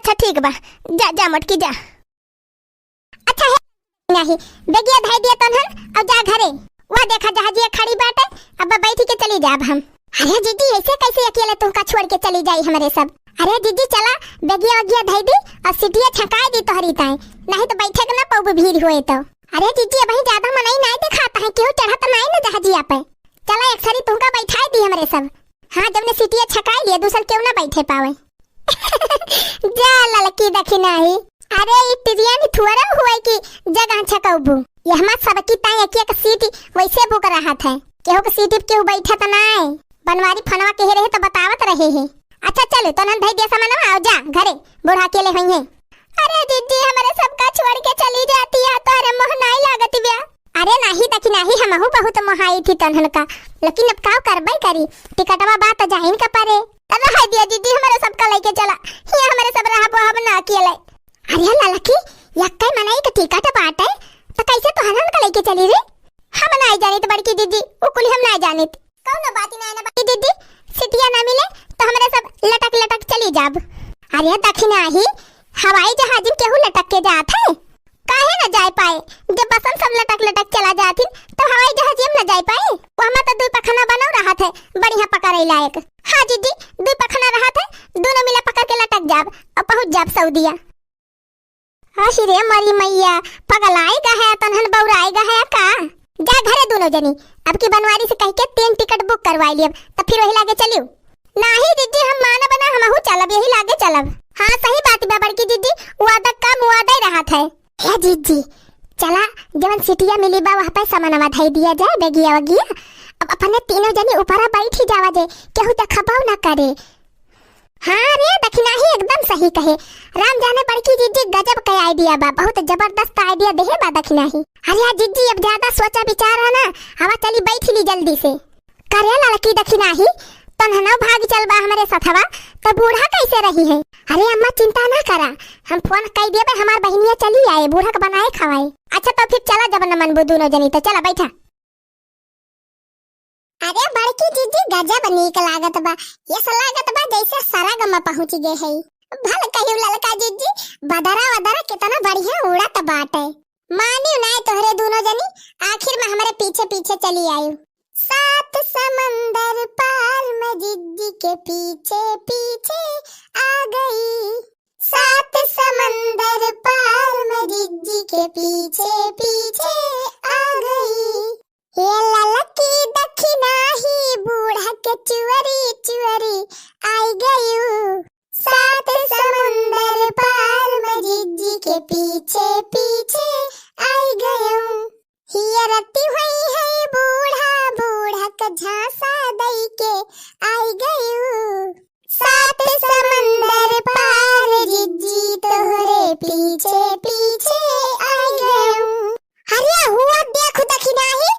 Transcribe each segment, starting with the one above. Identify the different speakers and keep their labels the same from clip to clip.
Speaker 1: अच्छा ठीक बा, जा जा मटकी जा। अच्छा है नहीं बेगिया धाई दिया तनहन और जा घरे। वह देखा जहाजिया खड़ी बाटे, अब बैठी के चली जाब हम। अरे जीजी ऐसे कैसे अकेले तुमका छोड़ के चली जाई हमारे सब। अरे जीजी चला बेगिया वगिया धाई दी और सीटिया छकाई दी तोहरी ताई, नहीं तो बैठे के ना पऊ भीड़ होए तो। अरे जीजी अब ज्यादा मनई नहीं दिखाता है, क्यों चढ़त नहीं ना जहाजिया पे। चला एक सारी तुमका बैठाई दी हमारे सब। हाँ जब ने सीटिया छकाई लिया दूसर क्यों ना बैठे पावे। जा ललकी देखी नहीं। अरे ये टिरिया नि थुअरा हुआ कि जगह छकाऊबू। ये हमार सबकी ताई एक एक सीट वैसे बुक रहा था, केहू के सीट पे केहू बैठा त नाय। बनवारी फनवा के रहे तो बतावत रहे हैं। अच्छा चलो तो नन भाई दे सामान आओ जा घरे, बूढ़ा अकेले होई है। अरे दीदी हमारे सबका छोड़ के चली जाती है तो अरे मोह नहीं लागत ब्या। अरे नहीं देखी नहीं हमहू बहुत मोहाई थी तनहन का, लेकिन अब का करबई करी, टिकटवा बात जाहिन का पारे। तब हाय दिया दीदी हमारे सबका लेके चला, ये हमारे सब रहा हम ना अकेले। अरे ललकी यक्कै मनाई के टिकट बाटे तो कैसे तो हनन का लेके चली रे। हम नहीं जानी तो बड़की दीदी उकुल हम नहीं जानी कौनो बात ना बड़की दीदी, सिटिया ना मिले तो हमारे सब लटक लटक चली जाब। अरे दक्षिणा ही हवाई जहाज में केहू लटक के जात है, काहे ना जाए पाए। जब बसम सब लटक लटक चला जाती तो हवाई जहाज में ना जाए पाए। वहां तो दो पखना बनो रहा था बढ़िया पकड़े लायक। हाँ दीदी दो पखना रहा था, दोनों मिला पकड़ के लटक जाब और पहुंच जाब सऊदिया। रे मरी मैया पगलाएगा है तनहन बौराएगा है का। जा घरे दोनों जनी, अब की बनवारी से कह के 3 टिकट बुक करवाई लियब तो फिर वही लागे चलियो। नहीं दीदी हम माना बना हमहू चलब, यही लागे चलब। हाँ सही बात बा बड़की दीदी, वादा का मुआदा ही रहा था। हे दीदी चला जवन सिटिया मिली बा वहां पे सामानवा धाई दिया जाए बेगिया वगिया। अब अपने तीनों जनी ऊपर बैठ ही जावा जे, केहू देखबाव ना करे। हाँ रे दक्षिणा ही एकदम सही कहे, राम जाने बड़की जीजी गजब का आइडिया बा, बहुत जबरदस्त आइडिया देहे बा दक्षिणा ही। अरे जीजी अब ज्यादा सोचा विचार है ना, हवा चली बैठ ली जल्दी से। करे लड़की दक्षिणा ही तनहनो भाग चल बा हमारे साथवा तो बूढ़ा कैसे रही है। अरे अम्मा चिंता ना करा, हम फोन कह दिए हमार बहनिया चली आए बूढ़ा का बनाए खवाए। अच्छा तो फिर चला जब न मनबू दोनों जनी तो चला बैठा। अरे बड़की जीजी गजब नीक लागत बा, ये लागत बा जैसे सरग में पहुंच गए है। भल कहियो ललका जीजी बदरा वदरा कितना बढ़िया उड़त बाटे। मानियो नहीं तोहरे दोनों जनी आखिर में हमारे पीछे पीछे चली आयु। 7 समंदर पार में जीजी के पीछे पीछे आ गई। 7 समंदर पार में जीजी के पीछे पीछे आ गई। ये ललकी दक्षिणा ही बूढ़ा के चुवरी चुवरी आई गयू। 7 समुंदर पार में जीजी के पीछे पीछे आई गयू। ये रत्ती हुई है बूढ़ा बूढ़ा का झांसा दई के आई गयू। 7 समंदर पार जीजी तोहरे पीछे पीछे आई गयू। अरे हुआ देखो दक्षिणा ही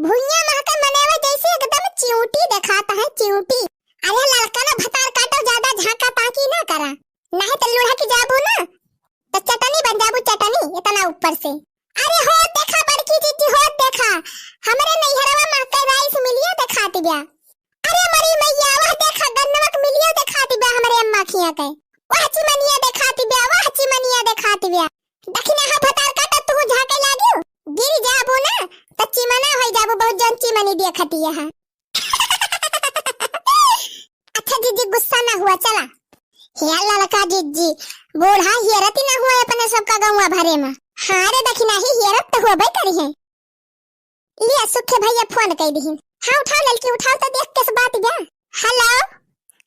Speaker 1: भुइया महका मनेवा जैसे एकदम चिऊटी दिखाता है चिऊटी। अरे लड़का ना भतार काटो ज्यादा झाका ताकी ना करा, नहीं तो लूढ़ा की जाबू ना तो चटनी बन जाबू चटनी इतना ऊपर से। अरे हो देखा बड़की जीजी हो देखा हमरे नैहरवा महका राइस मिलिया दिखाती बया। अरे मरी मैया वह देखा गन्नवक मिलिया दिखाती बया हमरे अम्मा खिया के। वह चिमनिया दिखाती बया, वह चिमनिया दिखाती बया। दक्षिणा हा भतार काटो तू झाके लागियो गिर जाबू ना तो चिमना हो जाबू, बहुत जन चिमनी देखती है। अच्छा जीजी गुस्सा ना हुआ चला। हे ललका जीजी बूढ़ा हेरत ना हुआ अपने सबका गौवा भरे में। हाँ रे दक्षिणा ही हेरत तो हुआ भाई करी है। लिया सुखे भैया फोन कह दी। हाँ उठा ललकी उठाओ तो देख किस बात गया। हेलो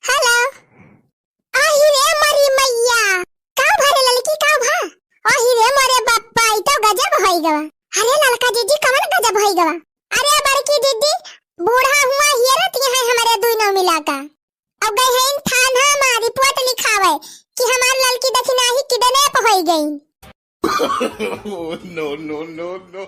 Speaker 1: हेलो आही रे मरी मैया का भरे ललकी का भा। आही रे मरे बाप्पा ई तो गजब होई गवा। अरे ललका जीजी कमन गजब होई गवा। अरे बड़की दीदी बूढ़ा हुआ हेरत यहाँ हमारे दोनों मिला का। अब गए हैं थाना में रिपोर्ट लिखावे कि हमार लड़की दक्षिणा ही किडनैप हो गई।
Speaker 2: No, no, no, no.